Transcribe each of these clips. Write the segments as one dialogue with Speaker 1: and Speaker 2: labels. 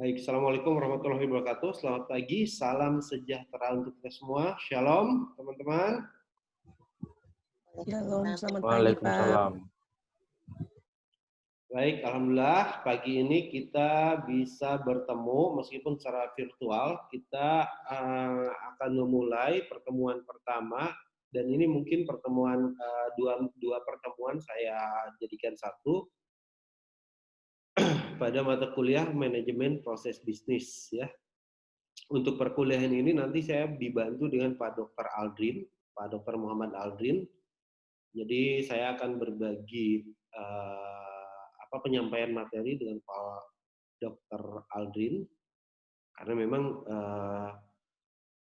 Speaker 1: Baik, Assalamualaikum warahmatullahi wabarakatuh. Selamat pagi, salam sejahtera untuk kita semua. Shalom, teman-teman.
Speaker 2: Shalom, selamat pagi Pak.
Speaker 3: Waalaikumsalam.
Speaker 1: Baik, Alhamdulillah pagi ini kita bisa bertemu meskipun secara virtual. Kita akan memulai pertemuan pertama dan ini mungkin pertemuan dua pertemuan saya jadikan satu pada mata kuliah manajemen proses bisnis ya. Untuk perkuliahan ini nanti saya dibantu dengan Pak Dr. Aldrin, Pak Dr. Muhammad Aldrin. Jadi saya akan berbagi penyampaian materi dengan Pak Dr. Aldrin karena memang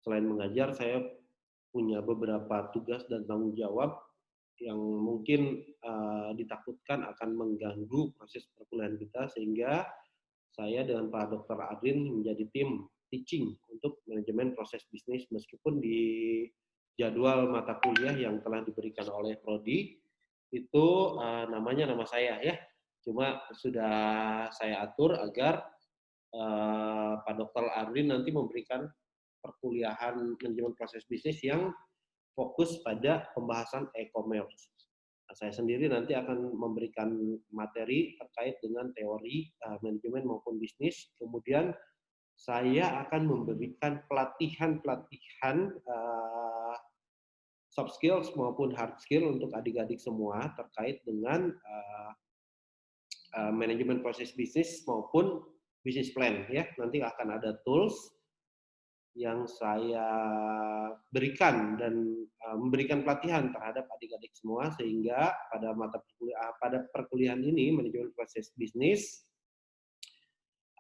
Speaker 1: selain mengajar saya punya beberapa tugas dan tanggung jawab yang mungkin ditakutkan akan mengganggu proses perkuliahan kita, sehingga saya dengan Pak Dr. Aldrin menjadi tim teaching untuk manajemen proses bisnis meskipun di jadwal mata kuliah yang telah diberikan oleh Prodi itu namanya nama saya ya. Cuma sudah saya atur agar Pak Dr. Aldrin nanti memberikan perkuliahan manajemen proses bisnis yang fokus pada pembahasan e-commerce. Nah, saya sendiri nanti akan memberikan materi terkait dengan teori manajemen maupun bisnis. Kemudian saya akan memberikan pelatihan-pelatihan soft skills maupun hard skill untuk adik-adik semua terkait dengan manajemen proses bisnis maupun bisnis plan ya. Nanti akan ada tools yang saya berikan dan memberikan pelatihan terhadap adik-adik semua sehingga pada perkuliahan ini manajemen proses bisnis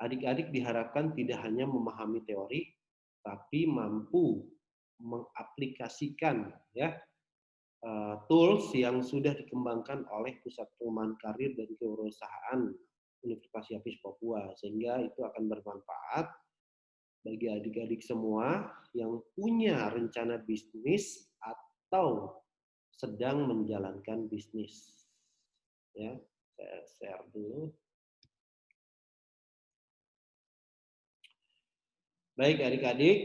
Speaker 1: adik-adik diharapkan tidak hanya memahami teori tapi mampu mengaplikasikan ya tools yang sudah dikembangkan oleh Pusat Pengembangan Karir dan Kewirausahaan Universitas Yapis Papua, sehingga itu akan bermanfaat bagi adik-adik semua yang punya rencana bisnis atau sedang menjalankan bisnis. Ya, saya share dulu. Baik adik-adik,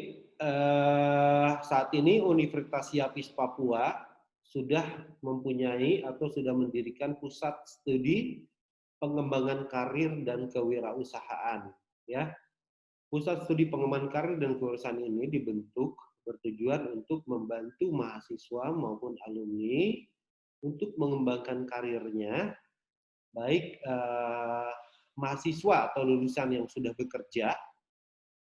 Speaker 1: saat ini Universitas Yapis Papua sudah mempunyai atau sudah mendirikan pusat studi pengembangan karir dan kewirausahaan. Ya, pusat studi pengembangan karir dan kewirausahaan ini dibentuk bertujuan untuk membantu mahasiswa maupun alumni untuk mengembangkan karirnya, baik mahasiswa atau lulusan yang sudah bekerja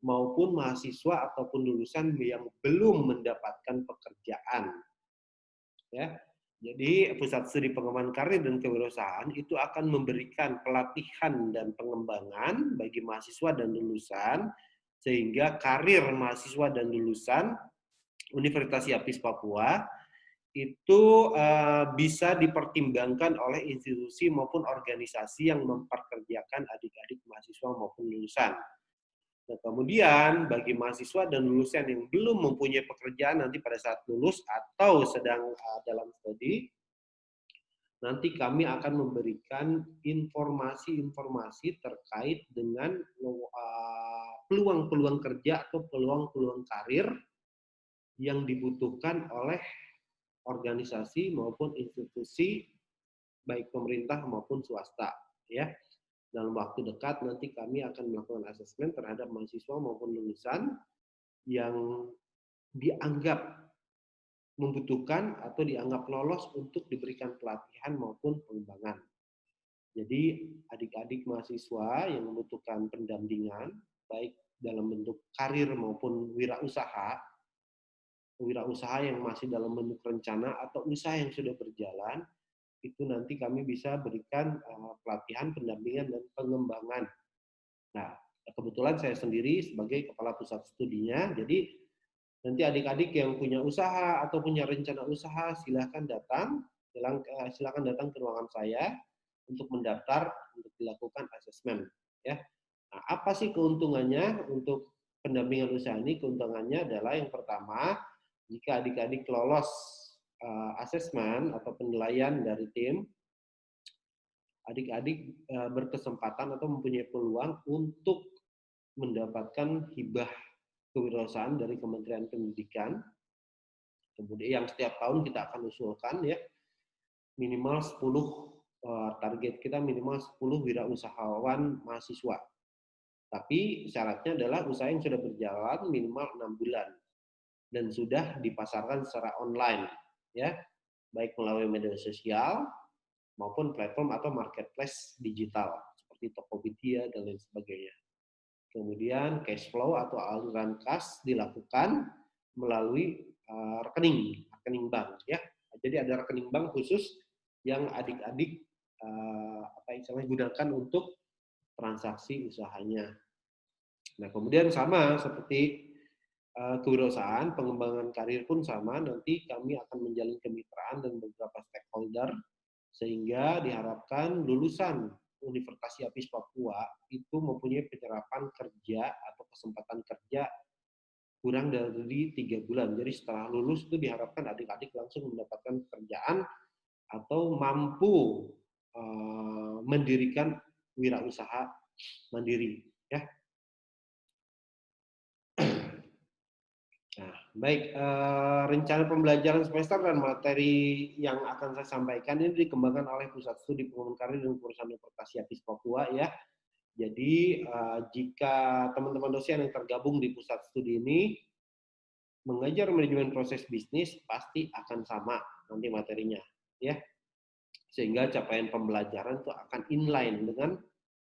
Speaker 1: maupun mahasiswa ataupun lulusan yang belum mendapatkan pekerjaan. Ya. Jadi pusat studi pengembangan karir dan kewirausahaan itu akan memberikan pelatihan dan pengembangan bagi mahasiswa dan lulusan sehingga karir mahasiswa dan lulusan Universitas Yapis Papua itu bisa dipertimbangkan oleh institusi maupun organisasi yang memperkerjakan adik-adik mahasiswa maupun lulusan. Nah, kemudian bagi mahasiswa dan lulusan yang belum mempunyai pekerjaan nanti pada saat lulus atau sedang dalam studi, nanti kami akan memberikan informasi-informasi terkait dengan peluang-peluang kerja atau peluang-peluang karir yang dibutuhkan oleh organisasi maupun institusi baik pemerintah maupun swasta ya. Dalam waktu dekat nanti kami akan melakukan asesmen terhadap mahasiswa maupun lulusan yang dianggap membutuhkan atau dianggap lolos untuk diberikan pelatihan maupun pengembangan. Jadi adik-adik mahasiswa yang membutuhkan pendampingan baik dalam bentuk karir maupun wirausaha yang masih dalam bentuk rencana atau usaha yang sudah berjalan, itu nanti kami bisa berikan pelatihan, pendampingan, dan pengembangan. Nah, kebetulan saya sendiri sebagai kepala pusat studinya, jadi nanti adik-adik yang punya usaha atau punya rencana usaha, silakan datang ke ruangan saya untuk mendaftar untuk dilakukan asesmen. Ya. Nah, apa sih keuntungannya untuk pendampingan usaha ini? Keuntungannya adalah yang pertama, jika adik-adik lolos asesmen atau penilaian dari tim, adik-adik berkesempatan atau mempunyai peluang untuk mendapatkan hibah kewirausahaan dari Kementerian Pendidikan. Kemudian yang setiap tahun kita akan usulkan ya, minimal 10, target kita minimal 10 wirausahawan mahasiswa. Tapi syaratnya adalah usaha yang sudah berjalan minimal 6 bulan dan sudah dipasarkan secara online ya, baik melalui media sosial maupun platform atau marketplace digital seperti Tokopedia dan lain sebagainya. Kemudian cash flow atau aliran kas dilakukan melalui rekening bank ya. Jadi ada rekening bank khusus yang adik-adik gunakan untuk transaksi usahanya. Nah, kemudian sama seperti kewirausahaan, pengembangan karir pun sama, nanti kami akan menjalin kemitraan dan beberapa stakeholder sehingga diharapkan lulusan Universitas Yapis Papua itu mempunyai penyerapan kerja atau kesempatan kerja kurang dari 3 bulan. Jadi setelah lulus itu diharapkan adik-adik langsung mendapatkan pekerjaan atau mampu mendirikan wirausaha mandiri. Ya. Nah, baik, rencana pembelajaran semester dan materi yang akan saya sampaikan ini dikembangkan oleh Pusat Studi Pengembangan Karir dan Perusahaan Universitas Yapis Papua ya. Jadi jika teman-teman dosen yang tergabung di pusat studi ini mengajar manajemen proses bisnis pasti akan sama nanti materinya ya, sehingga capaian pembelajaran itu akan inline dengan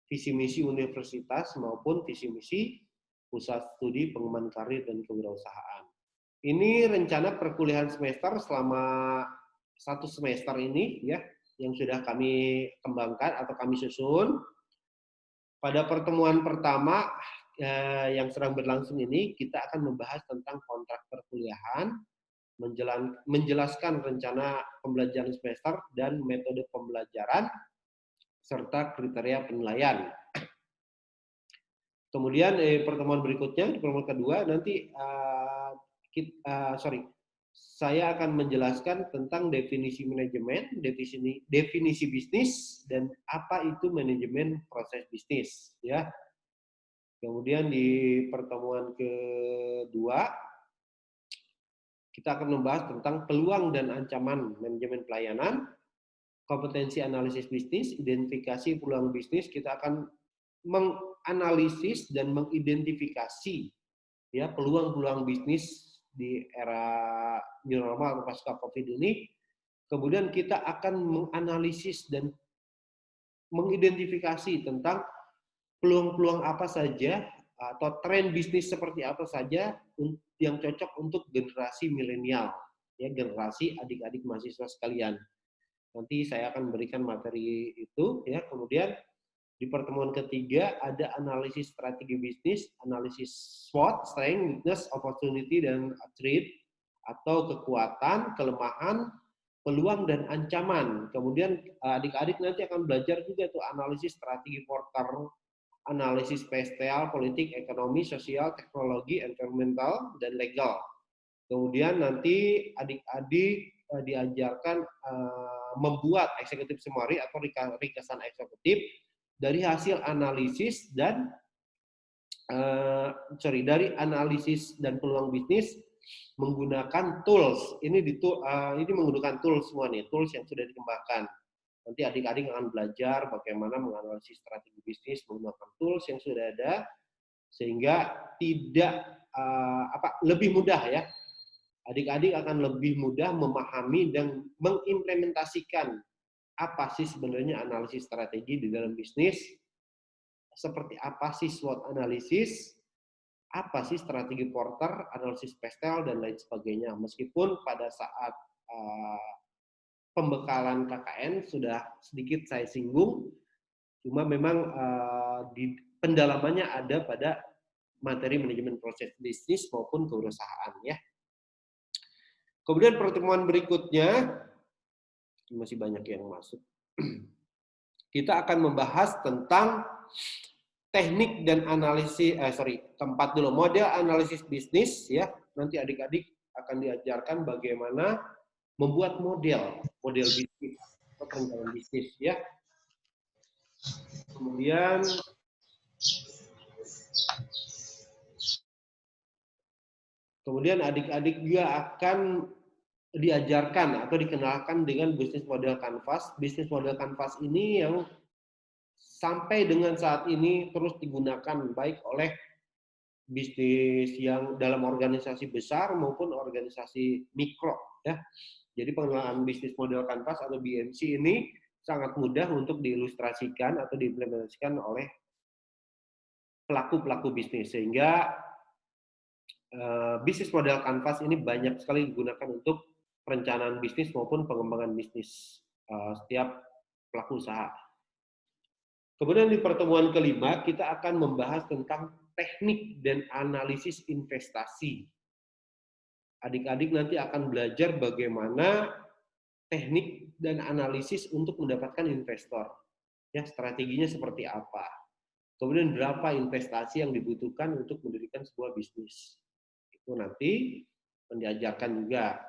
Speaker 1: visi misi universitas maupun visi misi pusat studi pengembangan karir dan kewirausahaan. Ini rencana perkuliahan semester selama 1 semester ini ya, yang sudah kami kembangkan atau kami susun. Pada pertemuan pertama yang sedang berlangsung ini, kita akan membahas tentang kontrak perkuliahan, menjelaskan rencana pembelajaran semester dan metode pembelajaran, serta kriteria penilaian. Kemudian pertemuan berikutnya, di pertemuan kedua, nanti saya akan menjelaskan tentang definisi manajemen, definisi bisnis, dan apa itu manajemen proses bisnis. Ya. Kemudian di pertemuan kedua, kita akan membahas tentang peluang dan ancaman manajemen pelayanan, kompetensi analisis bisnis, identifikasi peluang bisnis. Kita akan menganalisis dan mengidentifikasi ya peluang-peluang bisnis di era new normal atau pasca COVID ini. Kemudian kita akan menganalisis dan mengidentifikasi tentang peluang-peluang apa saja atau tren bisnis seperti apa saja yang cocok untuk generasi milenial, ya generasi adik-adik mahasiswa sekalian. Nanti saya akan berikan materi itu, ya. Kemudian di pertemuan ketiga ada analisis strategi bisnis, analisis SWOT, strength, weakness, opportunity, dan threat atau kekuatan, kelemahan, peluang, dan ancaman. Kemudian adik-adik nanti akan belajar juga tuh analisis strategi Porter, analisis spasial, politik, ekonomi, sosial, teknologi, environmental, dan legal. Kemudian nanti adik-adik diajarkan membuat executive summary atau ringkasan eksekutif dari hasil analisis dan dari analisis dan peluang bisnis menggunakan tools. Ini menggunakan tools semua nih, tools yang sudah dikembangkan. Nanti adik-adik akan belajar bagaimana menganalisis strategi bisnis menggunakan tools yang sudah ada, sehingga tidak lebih mudah ya. Adik-adik akan lebih mudah memahami dan mengimplementasikan apa sih sebenarnya analisis strategi di dalam bisnis, seperti apa sih SWOT analisis, apa sih strategi Porter, analisis spasial, dan lain sebagainya. Meskipun pada saat pembekalan KKN sudah sedikit saya singgung, cuma memang di pendalamannya ada pada materi manajemen proses bisnis maupun kewirausahaan ya. Kemudian pertemuan berikutnya masih banyak yang masuk. Kita akan membahas tentang teknik dan analisis tempat dulu model analisis bisnis ya. Nanti adik-adik akan diajarkan bagaimana membuat model bisnis atau perencanaan bisnis ya. Kemudian Kemudian adik-adik juga akan diajarkan atau dikenalkan dengan bisnis model kanvas. Bisnis model kanvas ini yang sampai dengan saat ini terus digunakan baik oleh bisnis yang dalam organisasi besar maupun organisasi mikro, ya. Jadi pengenalan bisnis model kanvas atau BMC ini sangat mudah untuk diilustrasikan atau diimplementasikan oleh pelaku-pelaku bisnis, sehingga bisnis model kanvas ini banyak sekali digunakan untuk perencanaan bisnis maupun pengembangan bisnis setiap pelaku usaha. Kemudian di pertemuan kelima kita akan membahas tentang teknik dan analisis investasi. Adik-adik nanti akan belajar bagaimana teknik dan analisis untuk mendapatkan investor. Ya, strateginya seperti apa. Kemudian berapa investasi yang dibutuhkan untuk mendirikan sebuah bisnis. Itu nanti diajarkan juga.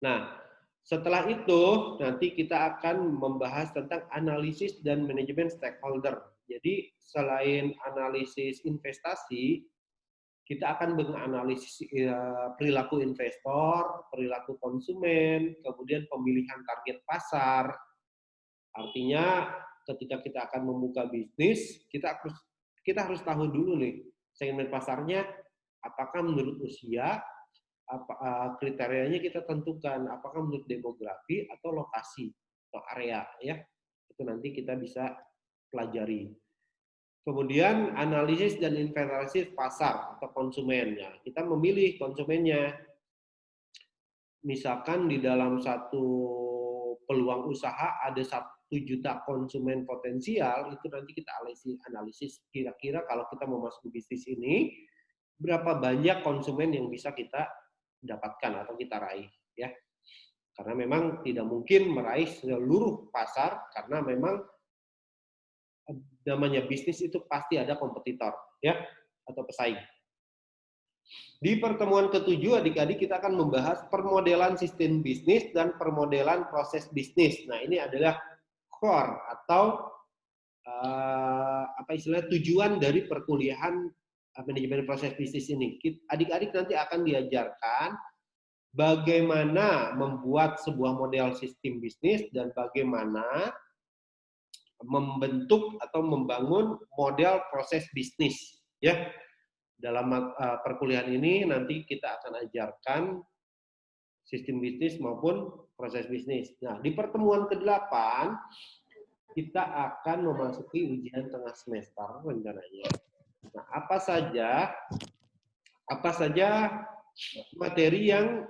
Speaker 1: Nah, setelah itu nanti kita akan membahas tentang analisis dan manajemen stakeholder. Jadi selain analisis investasi, kita akan menganalisis perilaku investor, perilaku konsumen, kemudian pemilihan target pasar. Artinya ketika kita akan membuka bisnis, kita harus tahu dulu nih segmen pasarnya, apakah menurut usia, kriterianya kita tentukan, apakah menurut demografi atau lokasi atau area, ya. Itu nanti kita bisa pelajari. Kemudian analisis dan inventarisasi pasar atau konsumennya. Kita memilih konsumennya. Misalkan di dalam satu peluang usaha ada 1 juta konsumen potensial, itu nanti kita analisis kira-kira kalau kita mau masuk bisnis ini, berapa banyak konsumen yang bisa kita dapatkan atau kita raih, ya. Karena memang tidak mungkin meraih seluruh pasar, karena memang namanya bisnis itu pasti ada kompetitor, ya, atau pesaing. Di pertemuan ke-7 adik-adik kita akan membahas permodelan sistem bisnis dan permodelan proses bisnis. Nah, ini adalah core atau tujuan dari perkuliahan manajemen proses bisnis ini. Adik-adik nanti akan diajarkan bagaimana membuat sebuah model sistem bisnis dan bagaimana membentuk atau membangun model proses bisnis, ya. Dalam perkuliahan ini nanti kita akan ajarkan sistem bisnis maupun proses bisnis. Nah, di pertemuan ke-8 kita akan memasuki ujian tengah semester rencananya. Nah, apa saja materi yang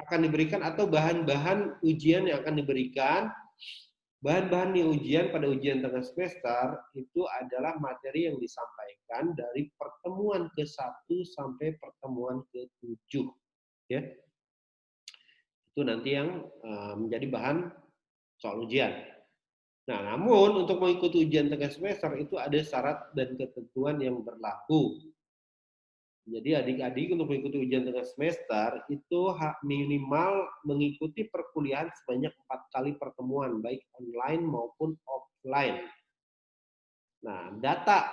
Speaker 1: akan diberikan atau bahan-bahan ujian yang akan diberikan. Bahan-bahan ujian pada ujian tengah semester itu adalah materi yang disampaikan dari pertemuan ke-1 sampai pertemuan ke-7. Ya. Itu nanti yang menjadi bahan soal ujian. Nah, namun untuk mengikuti ujian tengah semester itu ada syarat dan ketentuan yang berlaku. Jadi adik-adik untuk mengikuti ujian tengah semester itu minimal mengikuti perkuliahan sebanyak 4 kali pertemuan, baik online maupun offline. Nah, data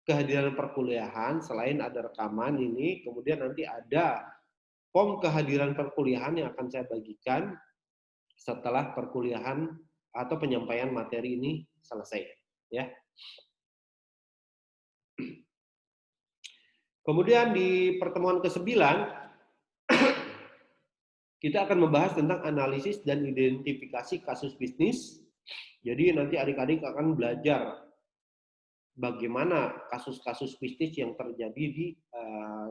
Speaker 1: kehadiran perkuliahan selain ada rekaman ini, kemudian nanti ada form kehadiran perkuliahan yang akan saya bagikan setelah perkuliahan atau penyampaian materi ini selesai, ya. Kemudian di pertemuan ke-9 kita akan membahas tentang analisis dan identifikasi kasus bisnis. Jadi nanti adik-adik akan belajar bagaimana kasus-kasus bisnis yang terjadi di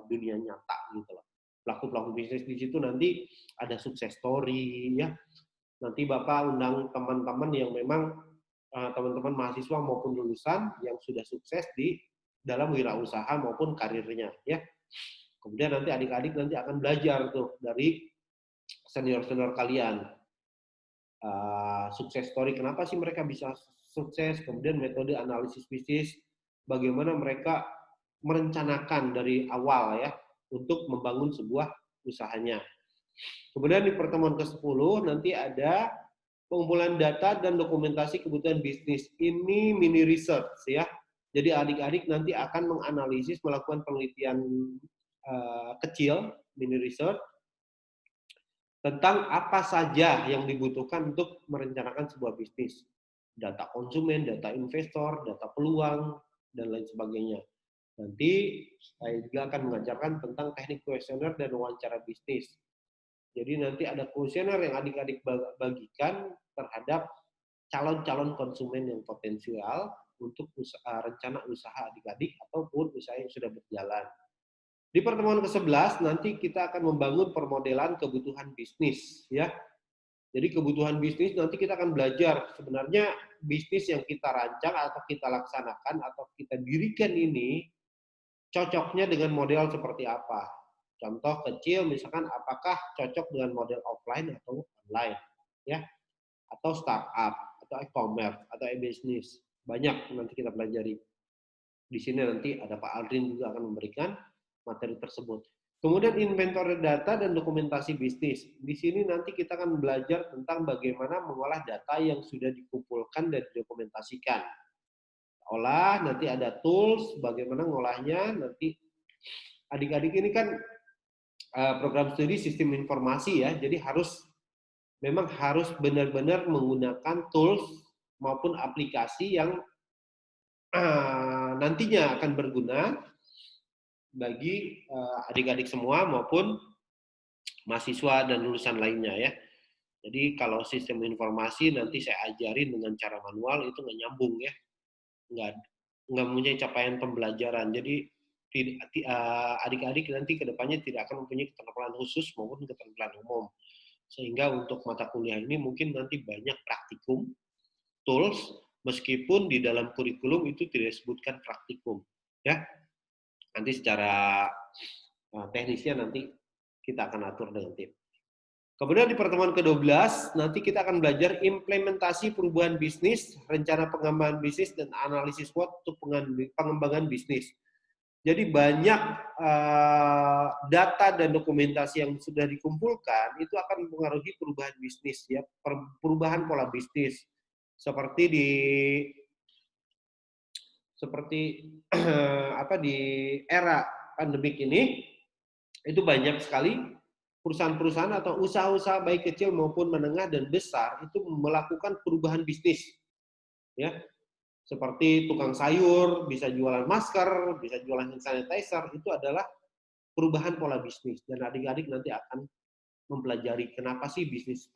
Speaker 1: dunia nyata gitu loh. Pelaku-pelaku bisnis di situ nanti ada sukses story, ya. Nanti Bapak undang teman-teman yang memang teman-teman mahasiswa maupun lulusan yang sudah sukses di dalam wirausaha maupun karirnya, ya. Kemudian nanti adik-adik nanti akan belajar tuh dari senior-senior kalian. Sukses story, kenapa sih mereka bisa sukses, kemudian metode analisis bisnis, bagaimana mereka merencanakan dari awal, ya, untuk membangun sebuah usahanya. Kemudian di pertemuan ke-10 nanti ada pengumpulan data dan dokumentasi kebutuhan bisnis. Ini mini research, ya. Jadi adik-adik nanti akan menganalisis, melakukan penelitian kecil, mini research, tentang apa saja yang dibutuhkan untuk merencanakan sebuah bisnis. Data konsumen, data investor, data peluang, dan lain sebagainya. Nanti saya juga akan mengajarkan tentang teknik kuesioner dan wawancara bisnis. Jadi nanti ada kuesioner yang adik-adik bagikan terhadap calon-calon konsumen yang potensial untuk rencana usaha adik-adik ataupun usaha yang sudah berjalan. Di pertemuan ke-11 nanti kita akan membangun permodelan kebutuhan bisnis ya. Jadi kebutuhan bisnis nanti kita akan belajar sebenarnya bisnis yang kita rancang atau kita laksanakan atau kita dirikan ini cocoknya dengan model seperti apa. Contoh kecil misalkan apakah cocok dengan model offline atau online ya, atau startup atau e-commerce atau e-business. Banyak nanti kita pelajari. Di sini nanti ada Pak Aldrin juga akan memberikan materi tersebut. Kemudian inventory data dan dokumentasi bisnis. Di sini nanti kita akan belajar tentang bagaimana mengolah data yang sudah dikumpulkan dan didokumentasikan. Olah, nanti ada tools, bagaimana ngolahnya, nanti adik-adik ini kan program studi sistem informasi ya, jadi memang harus benar-benar menggunakan tools maupun aplikasi yang nantinya akan berguna bagi adik-adik semua maupun mahasiswa dan lulusan lainnya ya. Jadi kalau sistem informasi nanti saya ajarin dengan cara manual itu nggak nyambung ya, nggak mempunyai capaian pembelajaran. Jadi adik-adik nanti kedepannya tidak akan mempunyai keterampilan khusus maupun keterampilan umum. Sehingga untuk mata kuliah ini mungkin nanti banyak praktikum, tools, meskipun di dalam kurikulum itu tidak disebutkan praktikum. Ya, nanti secara teknisnya nanti kita akan atur dengan tim. Kemudian di pertemuan ke-12, nanti kita akan belajar implementasi perubahan bisnis, rencana pengembangan bisnis, dan analisis SWOT untuk pengembangan bisnis. Jadi banyak data dan dokumentasi yang sudah dikumpulkan, itu akan mempengaruhi perubahan bisnis, ya, perubahan pola bisnis. Seperti di era pandemik ini, itu banyak sekali perusahaan-perusahaan atau usaha-usaha baik kecil maupun menengah dan besar itu melakukan perubahan bisnis, ya, seperti tukang sayur bisa jualan masker, bisa jualan hand sanitizer, itu adalah perubahan pola bisnis dan adik-adik nanti akan mempelajari kenapa sih bisnis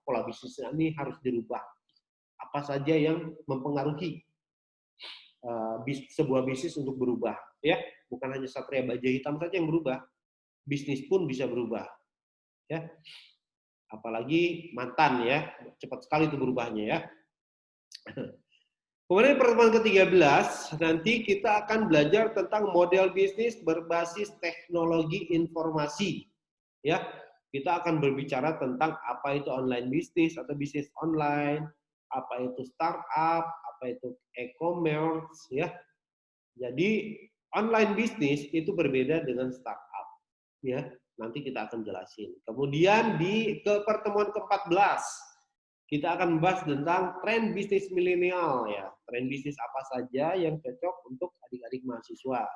Speaker 1: pola bisnisnya ini harus dirubah, apa saja yang mempengaruhi sebuah bisnis untuk berubah, ya, bukan hanya Satria Baja Hitam saja yang berubah, bisnis pun bisa berubah. Ya, apalagi mantan ya, cepat sekali itu berubahnya ya. Kemudian pertemuan ke-13 nanti kita akan belajar tentang model bisnis berbasis teknologi informasi. Ya, kita akan berbicara tentang apa itu online bisnis atau bisnis online, apa itu startup, apa itu e-commerce ya. Jadi online bisnis itu berbeda dengan startup ya. Nanti kita akan jelasin. Kemudian ke pertemuan ke-14, kita akan membahas tentang tren bisnis milenial ya. Tren bisnis apa saja yang cocok untuk adik-adik mahasiswa.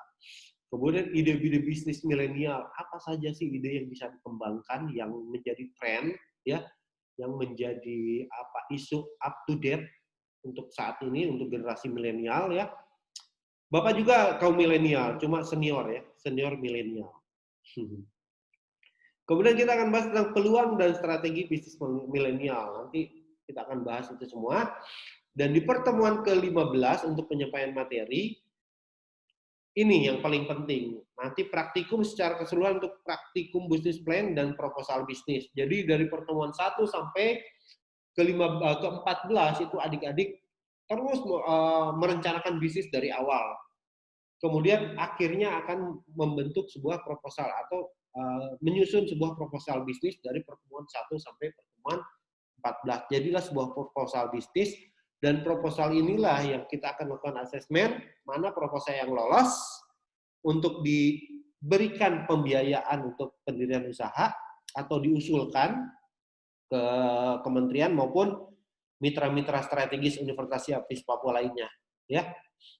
Speaker 1: Kemudian ide-ide bisnis milenial, apa saja sih ide yang bisa dikembangkan yang menjadi tren ya, yang menjadi isu up to date untuk saat ini untuk generasi milenial ya. Bapak juga kaum milenial, cuma senior ya, senior milenial. Kemudian kita akan bahas tentang peluang dan strategi bisnis milenial. Nanti kita akan bahas itu semua. Dan di pertemuan ke-15 untuk penyampaian materi, ini yang paling penting. Nanti praktikum secara keseluruhan untuk praktikum bisnis plan dan proposal bisnis. Jadi dari pertemuan 1 sampai ke-14 itu adik-adik terus merencanakan bisnis dari awal. Kemudian akhirnya akan membentuk sebuah proposal atau menyusun sebuah proposal bisnis dari pertemuan 1 sampai pertemuan 14. Jadilah sebuah proposal bisnis dan proposal inilah yang kita akan lakukan asesmen mana proposal yang lolos untuk diberikan pembiayaan untuk pendirian usaha atau diusulkan ke kementerian maupun mitra-mitra strategis Universitas Siapis Papua lainnya ya.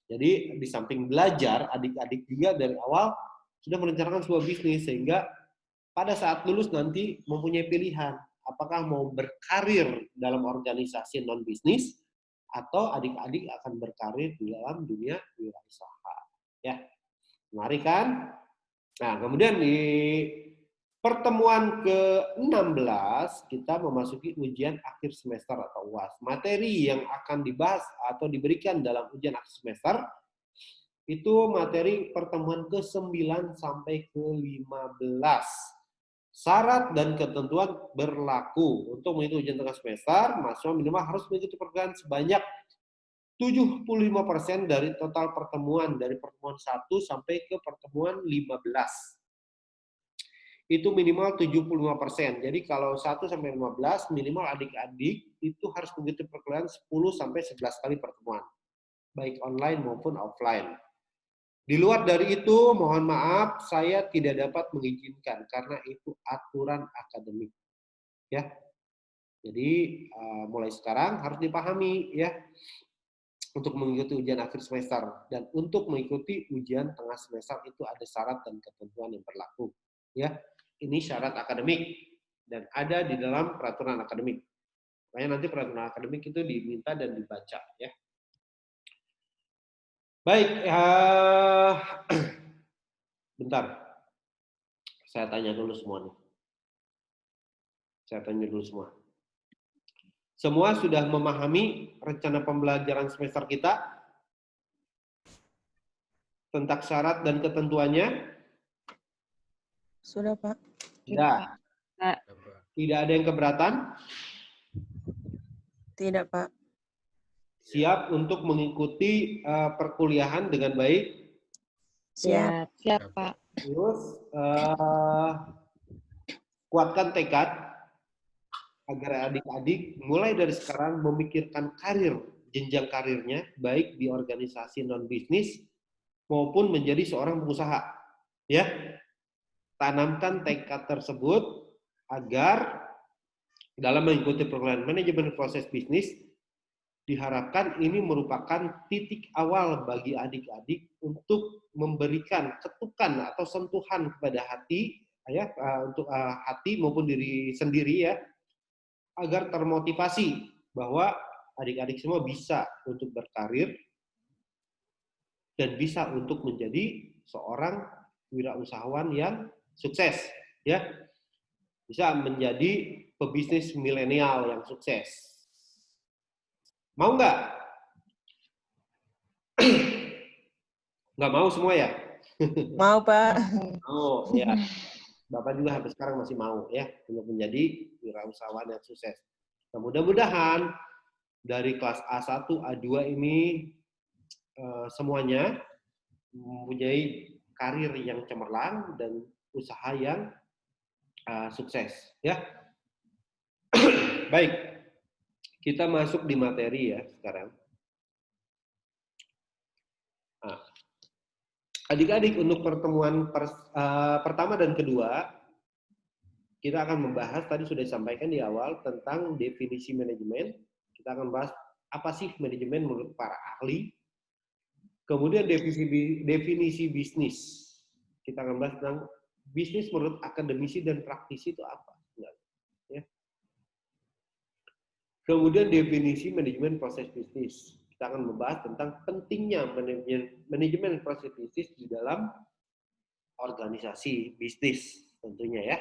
Speaker 1: Jadi di samping belajar adik-adik juga dari awal sudah merencanakan sebuah bisnis, sehingga pada saat lulus nanti mempunyai pilihan apakah mau berkarir dalam organisasi non bisnis atau adik-adik akan berkarir di dalam dunia wirausaha. Ya, menarik kan? Nah, kemudian di pertemuan ke-16 kita memasuki ujian akhir semester atau UAS. Materi yang akan dibahas atau diberikan dalam ujian akhir semester itu materi pertemuan ke-9 sampai ke-15. Syarat dan ketentuan berlaku. Untuk mengikuti ujian tengah semester, mahasiswa minimal harus mengikuti perkuliahan sebanyak 75% dari total pertemuan, dari pertemuan 1 sampai ke pertemuan 15. Itu minimal 75%. Jadi kalau 1 sampai 15, minimal adik-adik itu harus mengikuti perkuliahan 10 sampai 11 kali pertemuan, baik online maupun offline. Di luar dari itu, mohon maaf, saya tidak dapat mengizinkan karena itu aturan akademik. Ya, jadi mulai sekarang harus dipahami ya untuk mengikuti ujian akhir semester, dan untuk mengikuti ujian tengah semester itu ada syarat dan ketentuan yang berlaku. Ya, ini syarat akademik dan ada di dalam peraturan akademik. Makanya nanti peraturan akademik itu diminta dan dibaca ya. Baik, bentar. Saya tanya dulu semua nih. Saya tanya dulu semua. Semua sudah memahami rencana pembelajaran semester kita tentang syarat dan ketentuannya?
Speaker 2: Sudah, Pak.
Speaker 1: Tidak. Tidak ada yang keberatan?
Speaker 2: Tidak, Pak.
Speaker 1: Siap untuk mengikuti perkuliahan dengan baik?
Speaker 2: Siap.
Speaker 3: Siap, Pak.
Speaker 1: Terus kuatkan tekad agar adik-adik mulai dari sekarang memikirkan karir, jenjang karirnya, baik di organisasi non-bisnis maupun menjadi seorang pengusaha. Ya, tanamkan tekad tersebut agar dalam mengikuti perkuliahan manajemen proses bisnis, diharapkan ini merupakan titik awal bagi adik-adik untuk memberikan ketukan atau sentuhan kepada hati, ya, untuk hati maupun diri sendiri ya, agar termotivasi bahwa adik-adik semua bisa untuk berkarir dan bisa untuk menjadi seorang wirausahawan yang sukses, ya, bisa menjadi pebisnis milenial yang sukses. Mau nggak? Nggak mau semua ya?
Speaker 2: Mau, Pak.
Speaker 1: Oh ya, Bapak juga sampai sekarang masih mau ya untuk menjadi wirausahawan yang sukses. Nah, mudah-mudahan dari kelas A1, A2 ini semuanya mempunyai karir yang cemerlang dan usaha yang sukses ya. Baik, kita masuk di materi ya sekarang. Nah, adik-adik untuk pertemuan pertama dan kedua, kita akan membahas, tadi sudah disampaikan di awal, tentang definisi manajemen. Kita akan bahas apa sih manajemen menurut para ahli. Kemudian definisi bisnis. Kita akan bahas tentang bisnis menurut akademisi dan praktisi itu apa. Ya. Kemudian definisi manajemen proses bisnis. Kita akan membahas tentang pentingnya manajemen proses bisnis di dalam organisasi bisnis tentunya ya.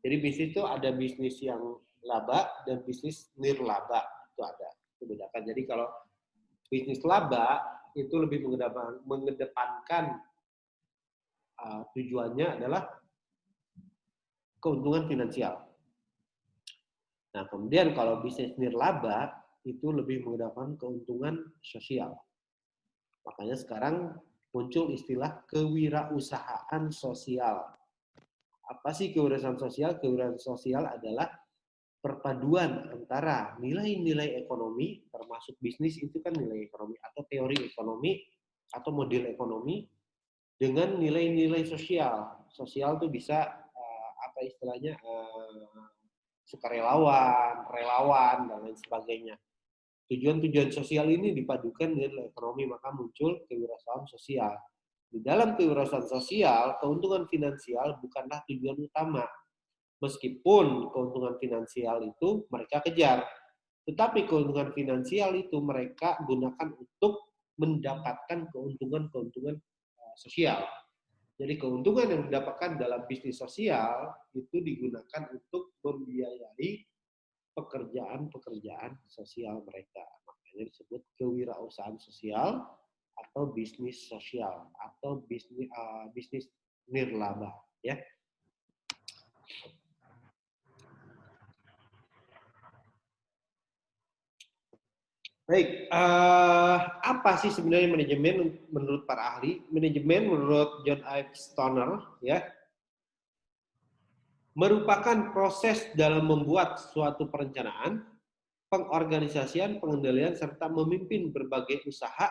Speaker 1: Jadi bisnis itu ada bisnis yang laba dan bisnis nirlaba, itu ada. Itu bedakan. Jadi kalau bisnis laba itu lebih mengedepankan tujuannya adalah keuntungan finansial. Nah, kemudian kalau bisnis nirlaba itu lebih mengedepankan keuntungan sosial. Makanya sekarang muncul istilah kewirausahaan sosial. Apa sih kewirausahaan sosial? Kewirausahaan sosial adalah perpaduan antara nilai-nilai ekonomi, termasuk bisnis itu kan nilai ekonomi atau teori ekonomi atau model ekonomi, dengan nilai-nilai sosial. Sosial itu bisa apa istilahnya sukarelawan, relawan dan lain sebagainya. Tujuan-tujuan sosial ini dipadukan dengan ekonomi, maka muncul kewirausahaan sosial. Di dalam kewirausahaan sosial, keuntungan finansial bukanlah tujuan utama. Meskipun keuntungan finansial itu mereka kejar, tetapi keuntungan finansial itu mereka gunakan untuk mendapatkan keuntungan-keuntungan sosial. Jadi keuntungan yang didapatkan dalam bisnis sosial itu digunakan untuk membiayai pekerjaan-pekerjaan sosial mereka. Makanya disebut kewirausahaan sosial atau bisnis sosial atau bisnis nirlaba, ya. Baik, apa sih sebenarnya manajemen menurut para ahli? Manajemen menurut John Ive Stoner, ya, merupakan proses dalam membuat suatu perencanaan, pengorganisasian, pengendalian, serta memimpin berbagai usaha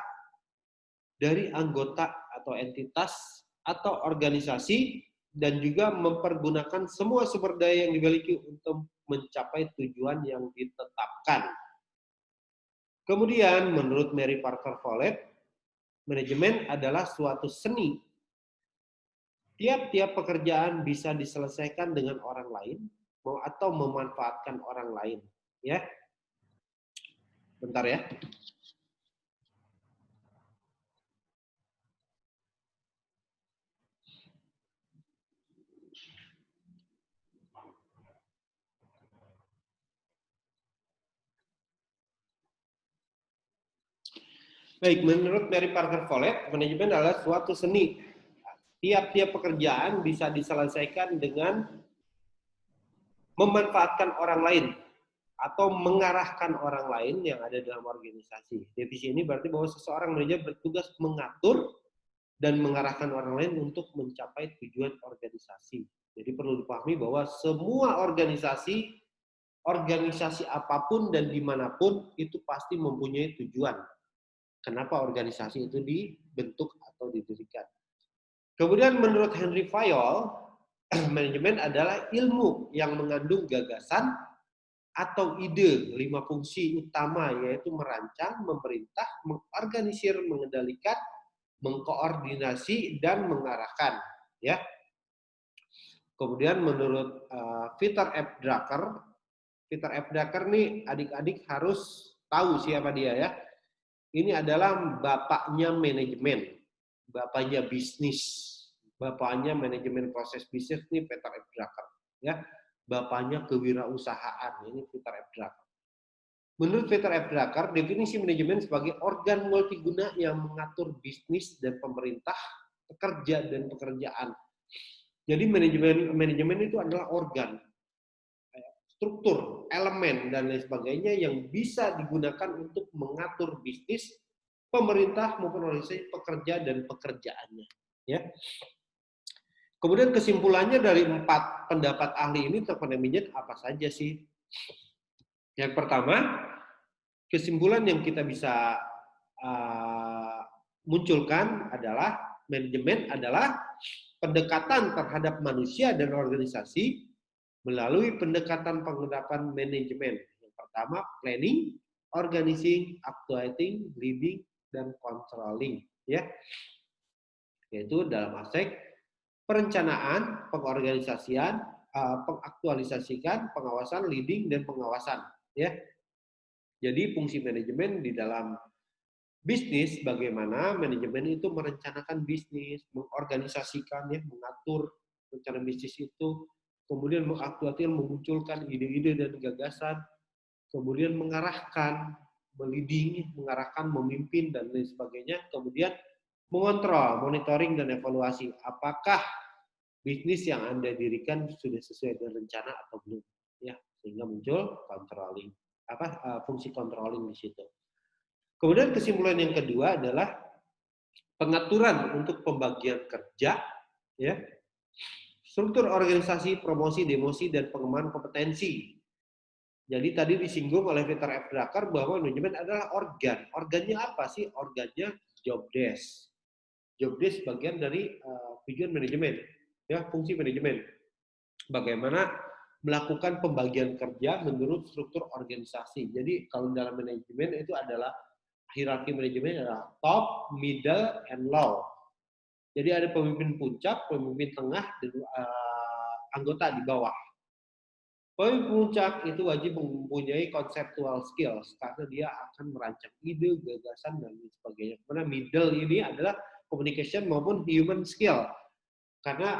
Speaker 1: dari anggota atau entitas atau organisasi dan juga mempergunakan semua sumber daya yang dimiliki untuk mencapai tujuan yang ditetapkan. Kemudian menurut Mary Parker Follett, manajemen adalah suatu seni. Tiap-tiap pekerjaan bisa diselesaikan dengan orang lain atau memanfaatkan orang lain, ya. Bentar ya. Baik, menurut Mary Parker Follett, manajemen adalah suatu seni. Tiap-tiap pekerjaan bisa diselesaikan dengan memanfaatkan orang lain atau mengarahkan orang lain yang ada dalam organisasi. Definisi ini berarti bahwa seseorang manajer bertugas mengatur dan mengarahkan orang lain untuk mencapai tujuan organisasi. Jadi perlu dipahami bahwa semua organisasi apapun dan dimanapun itu pasti mempunyai tujuan. Kenapa organisasi itu dibentuk atau didirikan. Kemudian menurut Henry Fayol, manajemen adalah ilmu yang mengandung gagasan atau ide 5 fungsi utama, yaitu merancang, memerintah, mengorganisir, mengendalikan, mengkoordinasi, dan mengarahkan. Ya. Kemudian menurut Peter F. Drucker nih adik-adik harus tahu siapa dia ya. Ini adalah bapaknya manajemen, bapaknya bisnis, bapaknya manajemen proses bisnis nih Peter F. Drucker, ya, bapaknya kewirausahaan ini Peter F. Drucker. Menurut Peter F. Drucker, definisi manajemen sebagai organ multiguna yang mengatur bisnis dan pemerintah, pekerja dan pekerjaan. Jadi manajemen itu adalah organ, struktur, elemen, dan lain sebagainya yang bisa digunakan untuk mengatur bisnis, pemerintah maupun organisasi, pekerja dan pekerjaannya. Ya. Kemudian kesimpulannya dari 4 pendapat ahli ini tentang manajemen apa saja sih? Yang pertama, kesimpulan yang kita bisa munculkan adalah manajemen adalah pendekatan terhadap manusia dan organisasi melalui pendekatan penerapan manajemen. Yang pertama, planning, organizing, actuating, leading, dan controlling. Ya. Yaitu dalam aspek perencanaan, pengorganisasian, pengaktualisasikan, pengawasan, leading, dan pengawasan. Ya. Jadi fungsi manajemen di dalam bisnis, bagaimana manajemen itu merencanakan bisnis, mengorganisasikan, ya, mengatur rencana bisnis itu, kemudian mengaktualisir, memunculkan ide-ide dan gagasan, kemudian mengarahkan, meliding, mengarahkan, memimpin, dan lain sebagainya, kemudian mengontrol, monitoring, dan evaluasi. Apakah bisnis yang Anda dirikan sudah sesuai dengan rencana atau belum? Ya, sehingga muncul controlling, fungsi controlling di situ. Kemudian kesimpulan yang kedua adalah pengaturan untuk pembagian kerja, ya, struktur organisasi, promosi, demosi, dan pengembangan kompetensi. Jadi tadi disinggung oleh Peter F. Drucker bahwa manajemen adalah organ. Organnya apa sih? Organnya job desk. Job desk bagian dari tujuan manajemen, ya, fungsi manajemen. Bagaimana melakukan pembagian kerja menurut struktur organisasi. Jadi kalau dalam manajemen itu adalah hierarki manajemen adalah top, middle, and low. Jadi ada pemimpin puncak, pemimpin tengah, dan anggota di bawah. Pemimpin puncak itu wajib mempunyai conceptual skills karena dia akan merancang ide, gagasan, dan lain sebagainya. Karena middle ini adalah communication maupun human skill. Karena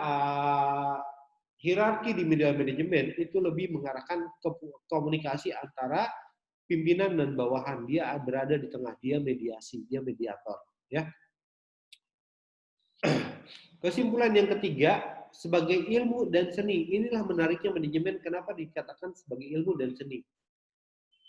Speaker 1: hierarki di middle management itu lebih mengarahkan ke komunikasi antara pimpinan dan bawahan. Dia berada di tengah, dia mediasi, dia mediator. Ya. Kesimpulan yang ketiga, sebagai ilmu dan seni. Inilah menariknya manajemen, kenapa dikatakan sebagai ilmu dan seni.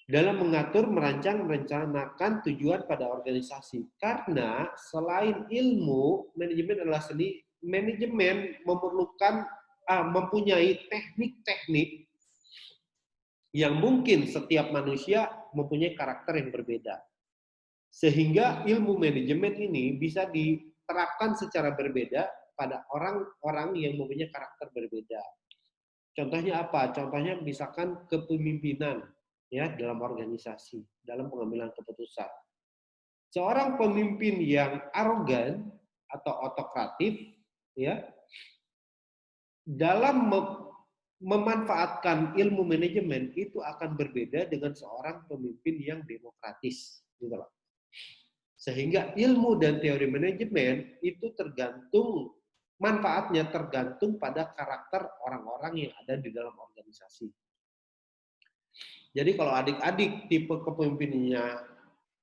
Speaker 1: Dalam mengatur, merancang, merencanakan tujuan pada organisasi. Karena selain ilmu, manajemen adalah seni, manajemen memerlukan, mempunyai teknik-teknik yang mungkin setiap manusia mempunyai karakter yang berbeda. Sehingga ilmu manajemen ini bisa diterapkan secara berbeda pada orang-orang yang mempunyai karakter berbeda. Contohnya apa? Contohnya misalkan kepemimpinan ya dalam organisasi, dalam pengambilan keputusan. Seorang pemimpin yang arogan atau otokratif ya dalam memanfaatkan ilmu manajemen itu akan berbeda dengan seorang pemimpin yang demokratis gitu loh. Sehingga ilmu dan teori manajemen itu tergantung, manfaatnya tergantung pada karakter orang-orang yang ada di dalam organisasi. Jadi kalau adik-adik tipe kepemimpinannya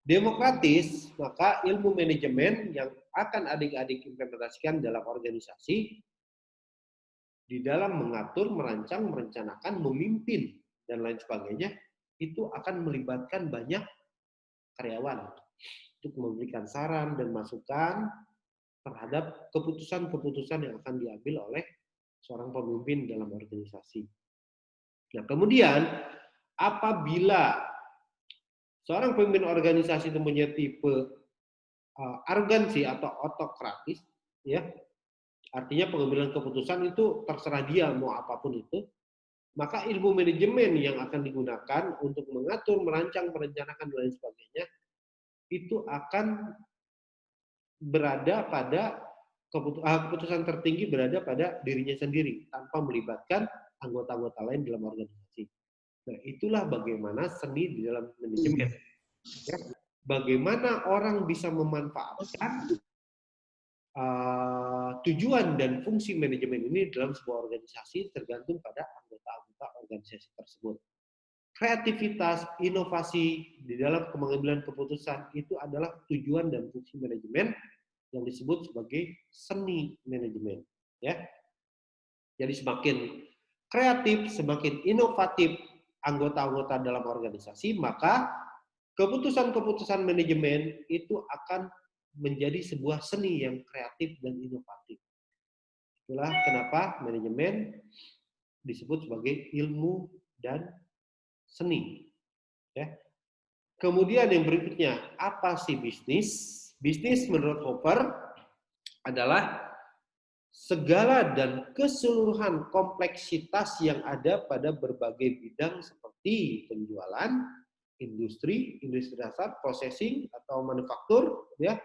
Speaker 1: demokratis, maka ilmu manajemen yang akan adik-adik implementasikan dalam organisasi, di dalam mengatur, merancang, merencanakan, memimpin, dan lain sebagainya, itu akan melibatkan banyak karyawan untuk memberikan saran dan masukan terhadap keputusan-keputusan yang akan diambil oleh seorang pemimpin dalam organisasi. Nah, kemudian apabila seorang pemimpin organisasi itu punya tipe arogansi atau otokratis, ya, artinya pengambilan keputusan itu terserah dia mau apapun itu, maka ilmu manajemen yang akan digunakan untuk mengatur, merancang, merencanakan dan lain sebagainya itu akan berada pada keputusan tertinggi berada pada dirinya sendiri tanpa melibatkan anggota-anggota lain dalam organisasi. Nah, itulah bagaimana seni di dalam manajemen. Ya. Bagaimana orang bisa memanfaatkan tujuan dan fungsi manajemen ini dalam sebuah organisasi tergantung pada anggota-anggota organisasi tersebut. Kreativitas, inovasi di dalam pengambilan keputusan itu adalah tujuan dan fungsi manajemen yang disebut sebagai seni manajemen. Ya, jadi semakin kreatif, semakin inovatif anggota-anggota dalam organisasi, maka keputusan-keputusan manajemen itu akan menjadi sebuah seni yang kreatif dan inovatif. Itulah kenapa manajemen disebut sebagai ilmu dan seni. Ya. Kemudian yang berikutnya, apa sih bisnis? Bisnis menurut Hopper adalah segala dan keseluruhan kompleksitas yang ada pada berbagai bidang seperti penjualan, industri dasar, processing atau manufaktur, ya,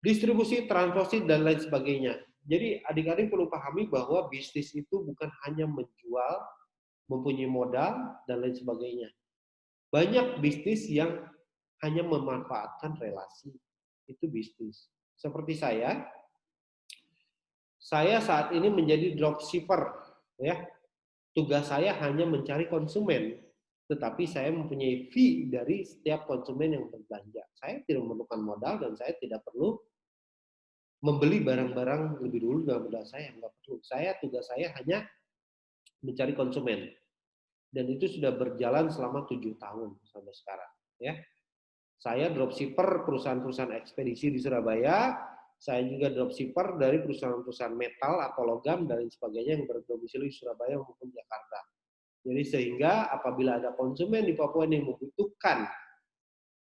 Speaker 1: distribusi, transaksi, dan lain sebagainya. Jadi adik-adik perlu pahami bahwa bisnis itu bukan hanya menjual, mempunyai modal, dan lain sebagainya. Banyak bisnis yang hanya memanfaatkan relasi. Itu bisnis. Seperti saya saat ini menjadi dropshipper. Ya. Tugas saya hanya mencari konsumen. Tetapi saya mempunyai fee dari setiap konsumen yang berbelanja. Saya tidak memerlukan modal dan saya tidak perlu membeli barang-barang lebih dulu dalam modal saya. Enggak perlu. Tugas saya hanya mencari konsumen. Dan itu sudah berjalan selama 7 tahun sampai sekarang. Ya. Saya dropshipper perusahaan-perusahaan ekspedisi di Surabaya. Saya juga dropshipper dari perusahaan-perusahaan metal atau logam dan sebagainya yang berdomisili di Surabaya maupun Jakarta. Jadi sehingga apabila ada konsumen di Papua yang membutuhkan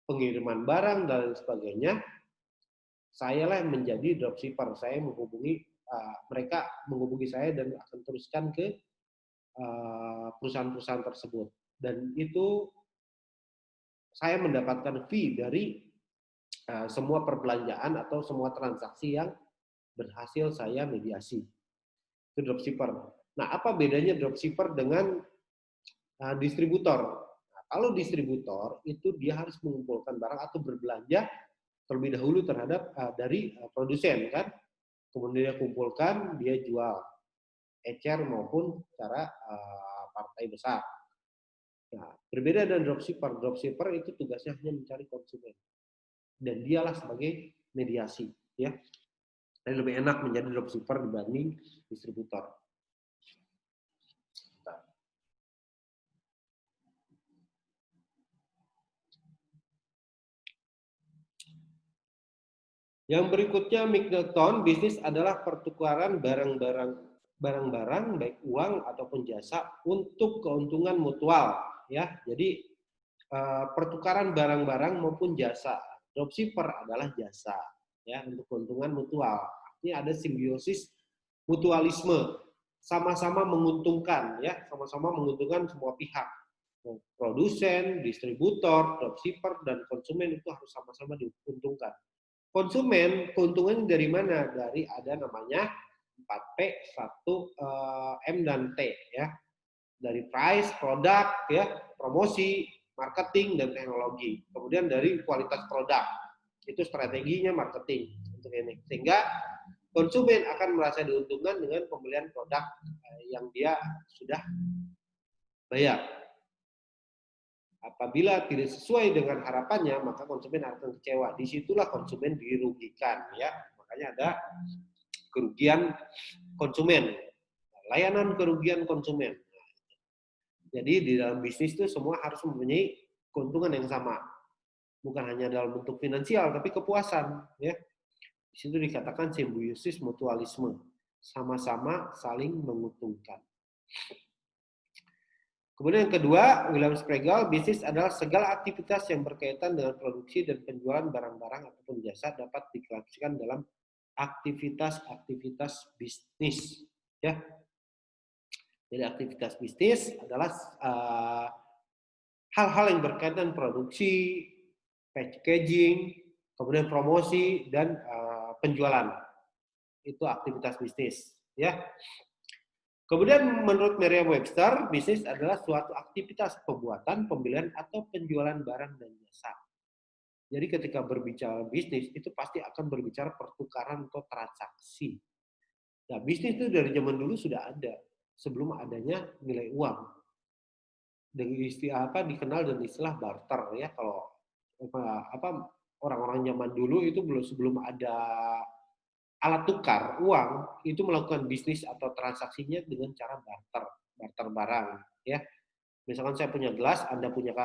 Speaker 1: pengiriman barang dan sebagainya, saya lah yang menjadi dropshipper. Saya menghubungi mereka menghubungi saya dan akan teruskan ke perusahaan-perusahaan tersebut. Dan itu saya mendapatkan fee dari semua perbelanjaan atau semua transaksi yang berhasil saya mediasi. Itu dropshipper. Nah, apa bedanya dropshipper dengan distributor? Nah, kalau distributor itu dia harus mengumpulkan barang atau berbelanja terlebih dahulu terhadap dari produsen kan, kemudian dia kumpulkan, dia jual ecer maupun cara partai besar. Nah, berbeda dengan dropshipper. Dropshipper itu tugasnya hanya mencari konsumen dan dialah sebagai mediasi, ya. Jadi lebih enak menjadi dropshipper dibanding distributor. Yang berikutnya Mignoton, bisnis adalah pertukaran barang-barang baik uang ataupun jasa untuk keuntungan mutual, ya. Jadi pertukaran barang-barang maupun jasa. Dropshipper adalah jasa, ya, untuk keuntungan mutual. Ini ada simbiosis mutualisme, sama-sama menguntungkan, ya, sama-sama menguntungkan semua pihak. Produsen, distributor, dropshipper, dan konsumen itu harus sama-sama diuntungkan. Konsumen, keuntungan dari mana? Dari ada namanya 4P, 1M dan T, ya. Dari price, produk, ya, promosi, marketing, dan teknologi. Kemudian dari kualitas produk. Itu strateginya marketing untuk ini. Sehingga konsumen akan merasa diuntungkan dengan pembelian produk yang dia sudah bayar. Apabila tidak sesuai dengan harapannya, maka konsumen akan kecewa. Disitulah konsumen dirugikan, ya. Makanya ada kerugian konsumen, layanan kerugian konsumen. Jadi di dalam bisnis itu semua harus mempunyai keuntungan yang sama, bukan hanya dalam bentuk finansial, tapi kepuasan, ya. Di situ dikatakan simbiosis mutualisme, sama-sama saling menguntungkan. Kemudian yang kedua, William Sprague, bisnis adalah segala aktivitas yang berkaitan dengan produksi dan penjualan barang-barang ataupun jasa dapat diklasifikasikan dalam aktivitas-aktivitas bisnis. Ya, jadi aktivitas bisnis adalah hal-hal yang berkaitan produksi, packaging, kemudian promosi dan penjualan. Itu aktivitas bisnis. Ya. Kemudian menurut Merriam-Webster, bisnis adalah suatu aktivitas pembuatan, pembelian, atau penjualan barang dan jasa. Jadi ketika berbicara bisnis, itu pasti akan berbicara pertukaran atau transaksi. Nah, bisnis itu dari zaman dulu sudah ada, sebelum adanya nilai uang. Dengan istilah apa dikenal dengan istilah barter, ya. Kalau orang-orang zaman dulu itu sebelum ada alat tukar uang, itu melakukan bisnis atau transaksinya dengan cara barter barang, ya. Misalkan saya punya gelas, Anda punya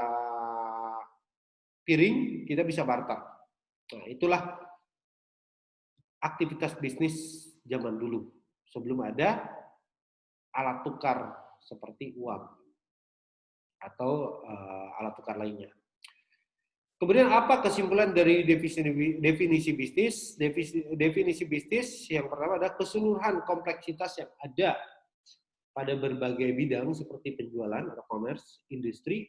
Speaker 1: piring, kita bisa barter. Nah, itulah aktivitas bisnis zaman dulu, sebelum ada alat tukar seperti uang atau alat tukar lainnya. Kemudian apa kesimpulan dari definisi bisnis? Definisi bisnis yang pertama adalah keseluruhan kompleksitas yang ada pada berbagai bidang seperti penjualan atau commerce, industri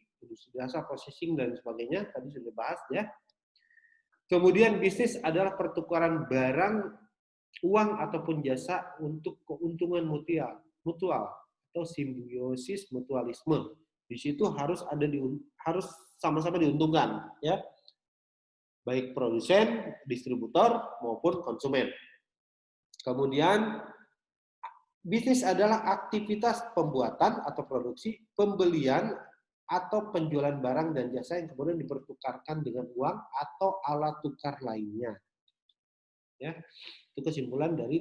Speaker 1: jasa, processing, dan sebagainya. Tadi sudah bahas, ya. Kemudian bisnis adalah pertukaran barang, uang, ataupun jasa untuk keuntungan mutual atau simbiosis mutualisme. Di situ harus sama-sama diuntungkan, ya, baik produsen, distributor maupun konsumen. Kemudian bisnis adalah aktivitas pembuatan atau produksi, pembelian atau penjualan barang dan jasa yang kemudian dipertukarkan dengan uang atau alat tukar lainnya. Ya, itu kesimpulan dari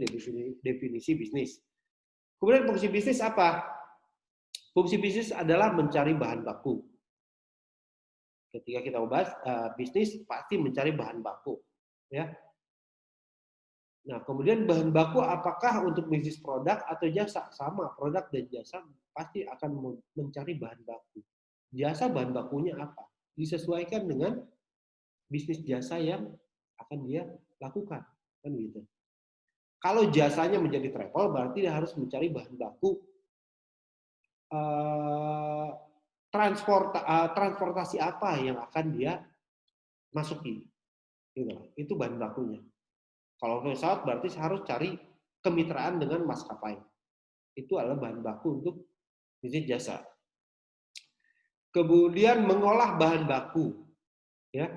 Speaker 1: definisi bisnis. Kemudian fungsi bisnis apa? Fungsi bisnis adalah mencari bahan baku. Ketika kita membahas bisnis pasti mencari bahan baku, ya. Nah, kemudian bahan baku apakah untuk bisnis produk atau jasa? Sama, produk dan jasa pasti akan mencari bahan baku. Jasa bahan bakunya apa? Disesuaikan dengan bisnis jasa yang akan dia lakukan, kan gitu. Kalau jasanya menjadi travel, berarti dia harus mencari bahan baku transportasi apa yang akan dia masuki, gitu. Itu bahan bakunya. Kalau pesawat berarti saya harus cari kemitraan dengan maskapai. Itu adalah bahan baku untuk bisnis jasa. Kemudian mengolah bahan baku, ya.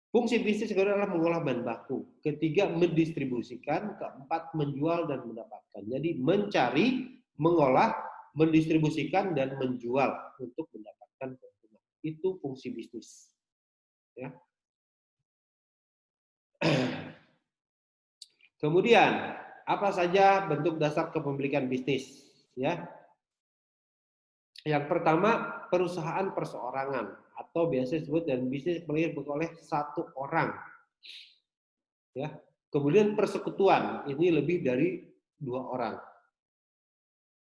Speaker 1: Fungsi bisnis kedua adalah mengolah bahan baku. Ketiga, mendistribusikan. Keempat, menjual dan mendapatkan. Jadi mencari, mengolah, mendistribusikan dan menjual untuk mendapatkan keuntungan. Itu fungsi bisnis. Ya. Kemudian, apa saja bentuk dasar kepemilikan bisnis? Ya. Yang pertama, perusahaan perseorangan atau biasa disebut dan bisnis dimiliki oleh satu orang. Ya. Kemudian persekutuan, ini lebih dari 2 orang.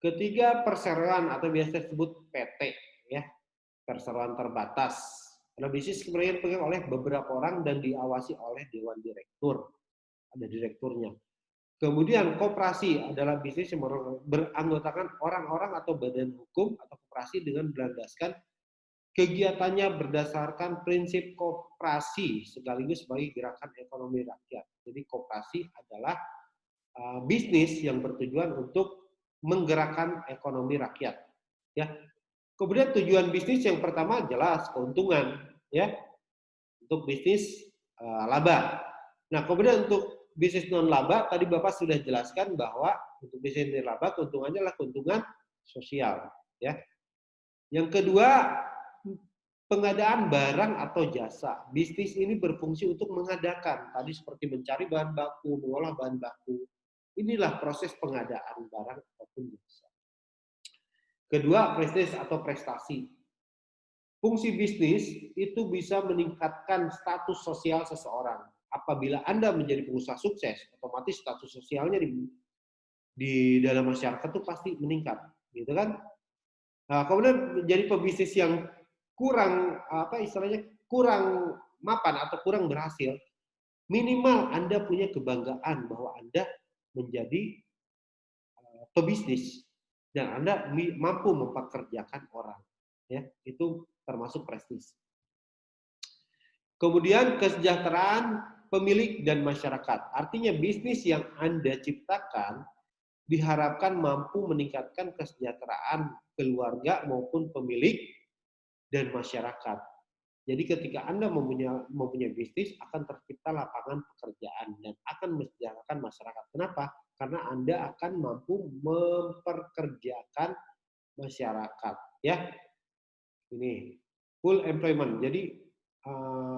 Speaker 1: Ketiga, perseroan atau biasa disebut PT, ya, perseroan terbatas. Karena bisnis kemudian dipegang oleh beberapa orang dan diawasi oleh dewan direktur, ada direkturnya. Kemudian koperasi adalah bisnis yang beranggotakan orang-orang atau badan hukum atau koperasi dengan berlandaskan kegiatannya berdasarkan prinsip koperasi sekaligus sebagai gerakan ekonomi rakyat. Jadi koperasi adalah bisnis yang bertujuan untuk menggerakkan ekonomi rakyat. Ya. Kemudian tujuan bisnis yang pertama jelas keuntungan, ya, untuk bisnis laba. Nah, kemudian untuk bisnis non laba tadi Bapak sudah jelaskan bahwa untuk bisnis non laba keuntungannya adalah keuntungan sosial, ya. Yang kedua, pengadaan barang atau jasa. Bisnis ini berfungsi untuk mengadakan, tadi seperti mencari bahan baku, mengolah bahan baku. Inilah proses pengadaan barang ataupun jasa. Kedua, bisnis atau prestasi. Fungsi bisnis itu bisa meningkatkan status sosial seseorang. Apabila Anda menjadi pengusaha sukses, otomatis status sosialnya di dalam masyarakat itu pasti meningkat, gitu kan? Nah, kemudian menjadi pebisnis yang kurang kurang mapan atau kurang berhasil, minimal Anda punya kebanggaan bahwa Anda menjadi pebisnis dan Anda mampu mempekerjakan orang, ya, itu termasuk prestis. Kemudian kesejahteraan pemilik dan masyarakat. Artinya bisnis yang Anda ciptakan diharapkan mampu meningkatkan kesejahteraan keluarga maupun pemilik dan masyarakat. Jadi ketika Anda mempunyai bisnis akan tercipta lapangan pekerjaan dan akan mensejahterakan masyarakat. Kenapa? Karena Anda akan mampu memperkerjakan masyarakat, ya. Ini full employment. Jadi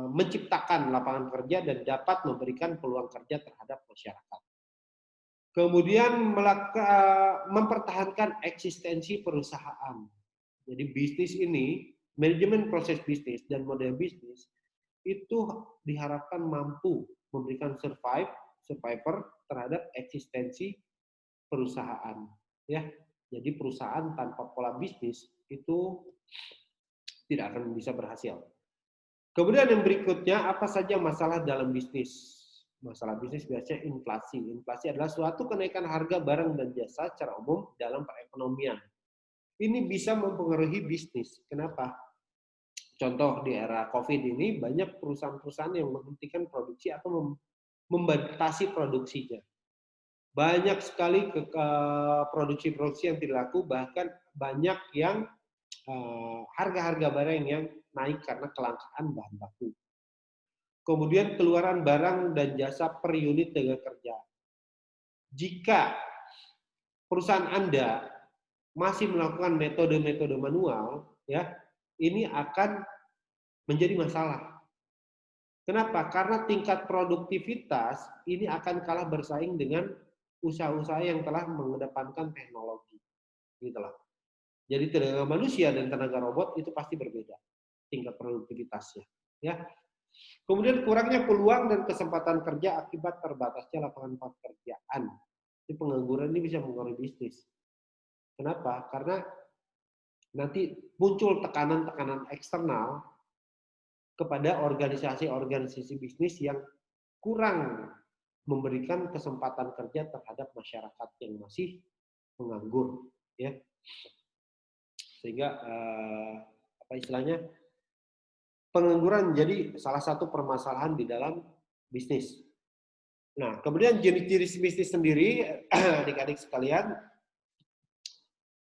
Speaker 1: menciptakan lapangan kerja dan dapat memberikan peluang kerja terhadap masyarakat. Kemudian mempertahankan eksistensi perusahaan. Jadi bisnis ini, manajemen proses bisnis dan model bisnis itu diharapkan mampu memberikan survivor terhadap eksistensi perusahaan. Ya, jadi perusahaan tanpa pola bisnis itu tidak akan bisa berhasil. Kemudian yang berikutnya, apa saja masalah dalam bisnis? Masalah bisnis biasanya inflasi. Inflasi adalah suatu kenaikan harga barang dan jasa secara umum dalam perekonomian. Ini bisa mempengaruhi bisnis. Kenapa? Contoh di era COVID ini, banyak perusahaan-perusahaan yang menghentikan produksi atau membatasi produksinya. Banyak sekali produksi-produksi yang tidak laku, bahkan banyak yang harga-harga barang yang naik karena kelangkaan bahan baku. Kemudian keluaran barang dan jasa per unit tenaga kerja. Jika perusahaan Anda masih melakukan metode-metode manual, ya, ini akan menjadi masalah. Kenapa? Karena tingkat produktivitas ini akan kalah bersaing dengan usaha-usaha yang telah mengedepankan teknologi. Gitulah. Jadi tenaga manusia dan tenaga robot itu pasti berbeda tingkat produktivitasnya, ya. Kemudian kurangnya peluang dan kesempatan kerja akibat terbatasnya lapangan pekerjaan. Jadi pengangguran ini bisa mengaruhi bisnis. Kenapa? Karena nanti muncul tekanan-tekanan eksternal kepada organisasi-organisasi bisnis yang kurang memberikan kesempatan kerja terhadap masyarakat yang masih menganggur, ya. Sehingga apa istilahnya, pengangguran menjadi salah satu permasalahan di dalam bisnis. Nah, kemudian jenis-jenis bisnis sendiri, adik-adik sekalian,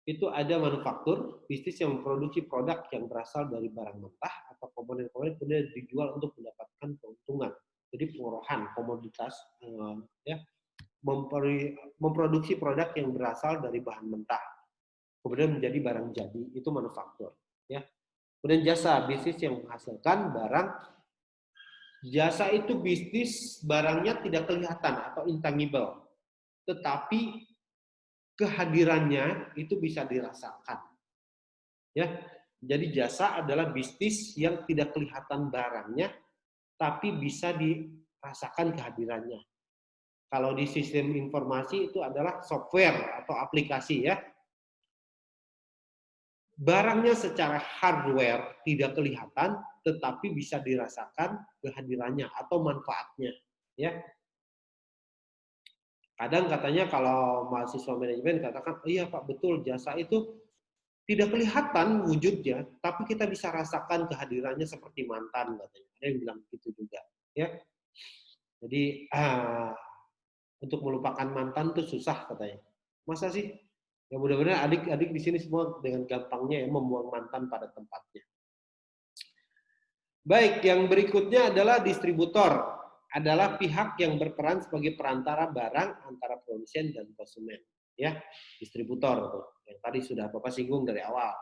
Speaker 1: itu ada manufaktur, bisnis yang memproduksi produk yang berasal dari barang mentah atau komponen-komponen kemudian dijual untuk mendapatkan keuntungan. Jadi pengolahan komoditas, ya, memproduksi produk yang berasal dari bahan mentah, kemudian menjadi barang jadi, itu manufaktur. Ya. Kemudian jasa, bisnis yang menghasilkan barang. Jasa itu bisnis barangnya tidak kelihatan atau intangible, tetapi kehadirannya itu bisa dirasakan. Ya, jadi jasa adalah bisnis yang tidak kelihatan barangnya, tapi bisa dirasakan kehadirannya. Kalau di sistem informasi itu adalah software atau aplikasi, ya. Barangnya secara hardware tidak kelihatan, tetapi bisa dirasakan kehadirannya atau manfaatnya, ya. Kadang katanya kalau mahasiswa manajemen katakan, iya Pak, betul, jasa itu tidak kelihatan wujudnya, tapi kita bisa rasakan kehadirannya seperti mantan, katanya. Ada yang bilang begitu juga, ya. Jadi untuk melupakan mantan itu susah, katanya. Masa sih? Ya mudah-mudahan adik-adik di sini semua dengan gampangnya ya membuang mantan pada tempatnya. Baik, yang berikutnya adalah distributor. Adalah pihak yang berperan sebagai perantara barang antara produsen dan konsumen. Ya, distributor tuh. Yang tadi sudah Bapak singgung dari awal.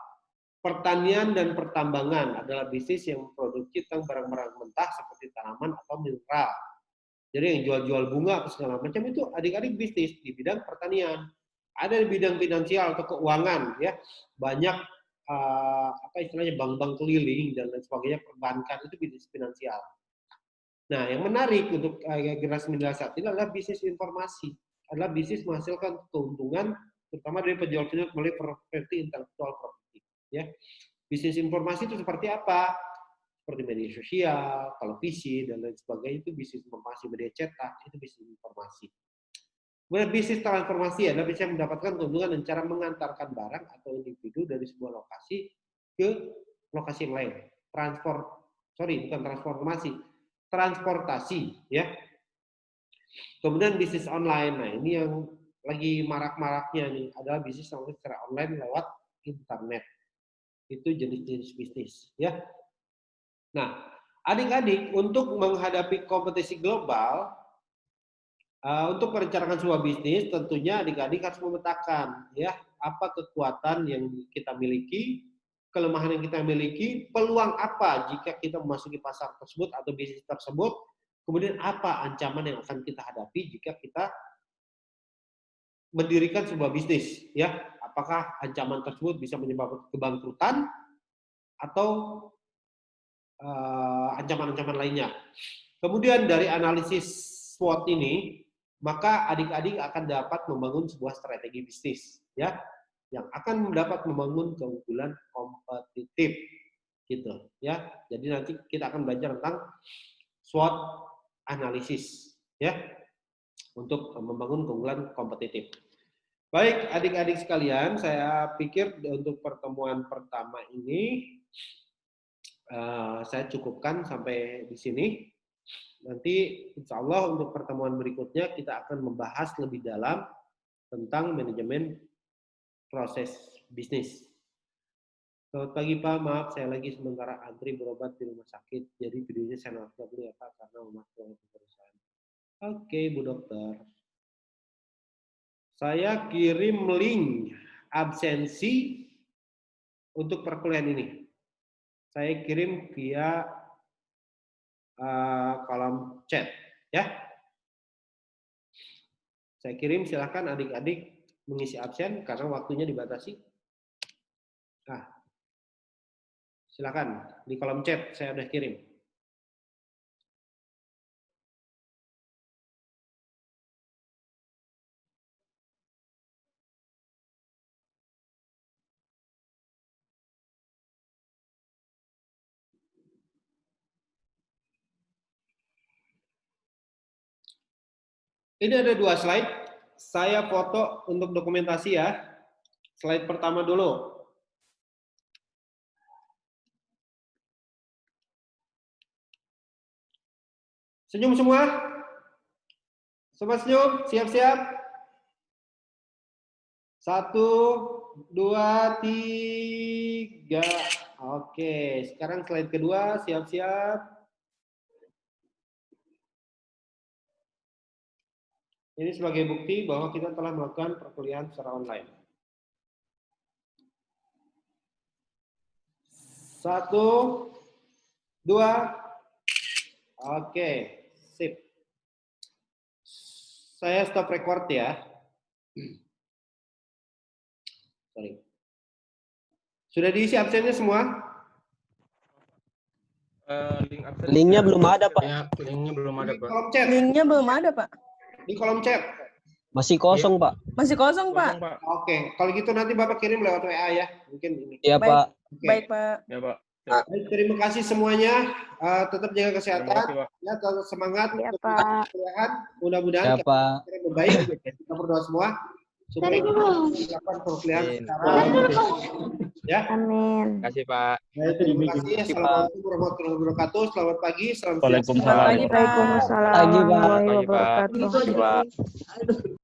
Speaker 1: Pertanian dan pertambangan adalah bisnis yang memproduksi barang-barang mentah seperti tanaman atau mineral. Jadi yang jual-jual bunga segala macam itu adik-adik bisnis di bidang pertanian. Ada di bidang finansial atau keuangan, ya. Banyak apa istilahnya bank-bank keliling dan lain sebagainya, perbankan itu bisnis finansial. Nah, yang menarik untuk generasi milenial saat ini adalah bisnis informasi. Adalah bisnis menghasilkan keuntungan terutama dari penjual-penjual melalui properti intelektual property. Ya. Bisnis informasi itu seperti apa? Seperti media sosial, televisi, dan lain sebagainya, itu bisnis informasi. Media cetak, itu bisnis informasi. Kemudian bisnis transformasi adalah bisa mendapatkan keuntungan dengan cara mengantarkan barang atau individu dari sebuah lokasi ke lokasi yang lain. Bukan transformasi, transportasi, ya. Kemudian bisnis online. Nah, ini yang lagi marak-maraknya nih, adalah bisnis secara online lewat internet. Itu jenis-jenis bisnis, ya. Nah, adik-adik untuk menghadapi kompetisi global, untuk merencanakan sebuah bisnis, tentunya adik-adik harus memetakan, ya, apa kekuatan yang kita miliki, kelemahan yang kita miliki, peluang apa jika kita memasuki pasar tersebut atau bisnis tersebut, kemudian apa ancaman yang akan kita hadapi jika kita mendirikan sebuah bisnis, ya. Apakah ancaman tersebut bisa menyebabkan kebangkrutan atau ancaman-ancaman lainnya. Kemudian dari analisis SWOT ini, maka adik-adik akan dapat membangun sebuah strategi bisnis, ya, yang akan dapat membangun keunggulan kompetitif, gitu, ya. Jadi nanti kita akan belajar tentang SWOT analisis, ya, untuk membangun keunggulan kompetitif. Baik, adik-adik sekalian, saya pikir untuk pertemuan pertama ini saya cukupkan sampai di sini. Nanti insya Allah untuk pertemuan berikutnya kita akan membahas lebih dalam tentang manajemen proses bisnis. Selamat pagi Pak, maaf saya lagi sementara antri berobat di rumah sakit, jadi videonya saya nonton dulu ya Pak karena memasuki perusahaan. Oke Bu Dokter. Saya kirim link absensi untuk perkuliahan ini. Saya kirim via kolom chat, ya. Saya kirim, silahkan adik-adik mengisi absen karena waktunya dibatasi. Nah, silahkan di kolom chat saya udah kirim. Ini ada 2 slide. Saya foto untuk dokumentasi ya. Slide pertama dulu. Senyum semua. Sobat Senyum, siap-siap. 1, 2, 3. Oke, sekarang slide kedua, siap-siap. Ini sebagai bukti bahwa kita telah melakukan perkuliahan secara online. 1, 2. Oke, sip. Saya stop record ya. Sorry. Sudah diisi absennya semua?
Speaker 3: Linknya belum ada, Pak.
Speaker 4: Linknya belum ada,
Speaker 1: Di
Speaker 4: Pak.
Speaker 1: kolom chat.
Speaker 2: Linknya belum ada, Pak.
Speaker 1: Di kolom chat.
Speaker 3: Masih kosong, Pak.
Speaker 2: Masih kosong, Pak.
Speaker 1: Oke, kalau gitu nanti Bapak kirim lewat WA ya. Mungkin ini.
Speaker 3: Iya,
Speaker 2: Baik.
Speaker 3: Pak.
Speaker 1: Oke.
Speaker 2: Baik, Pak.
Speaker 4: Ya, Pak.
Speaker 1: Baik, terima kasih semuanya. Tetap jaga
Speaker 4: Terima
Speaker 1: kesehatan.
Speaker 4: kasih, Pak.
Speaker 1: Ya, tetap semangat
Speaker 5: Ya,
Speaker 1: untuk
Speaker 5: Pak.
Speaker 1: perkuliahan. Mudah-mudahan
Speaker 3: Ya, Pak.
Speaker 1: kita membaik. Kita berdoa semua supaya kita melakukan perkuliahan
Speaker 4: Amin.
Speaker 1: secara ya.
Speaker 5: Amin.
Speaker 4: Terima kasih, Pak.
Speaker 1: Baik, terima kasih. Assalamualaikum warahmatullahi wabarakatuh. Selamat pagi. Salam sejahtera.
Speaker 2: Selamat pagi, Pak.
Speaker 5: Waalaikumsalam
Speaker 3: Pagi, Pak.
Speaker 5: warahmatullahi
Speaker 4: Pagi, Pak.
Speaker 5: wabarakatuh.
Speaker 4: Terima kasih, Pak.